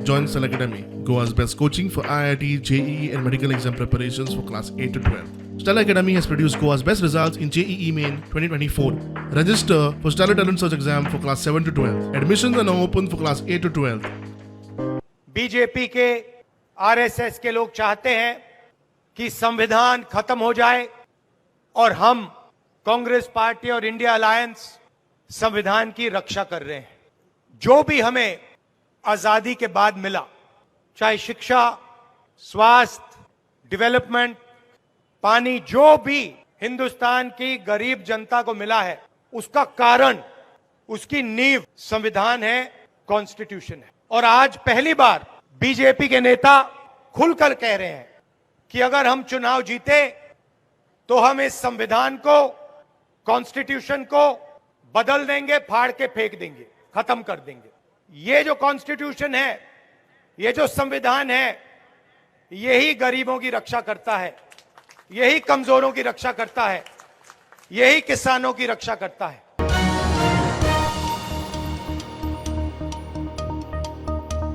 Join Stellar Academy, Goa's best coaching for IIT, JEE and medical exam preparations for class 8 to 12. Stellar Academy has produced Goa's best results in JEE Main 2024. Register for Stellar Talent Search exam for class 7 to 12. Admissions are now open for class 8 to 12. BJP के RSS के लोग चाहते हैं कि संविधान खत्म हो जाए और हम कांग्रेस पार्टी और इंडिया अलायंस संविधान की रक्षा कर रहे हैं। जो भी हमें आजादी के बाद मिला, चाहे शिक्षा, स्वास्थ्य, डेवलपमेंट, पानी, जो भी हिंदुस्तान की गरीब जनता को मिला है, उसका कारण, उसकी नींव संविधान है, कॉन्स्टिट्यूशन है। और आज पहली बार बीजेपी के नेता खुलकर कह रहे हैं कि अगर हम चुनाव जीते तो हम इस संविधान को, कॉन्स्टिट्यूशन को बदल देंगे, फाड़ के फेंक देंगे, खत्म कर देंगे। ये जो कॉन्स्टिट्यूशन है, ये जो संविधान है, यही गरीबों की रक्षा करता है, यही कमजोरों की रक्षा करता है, यही किसानों की रक्षा करता है।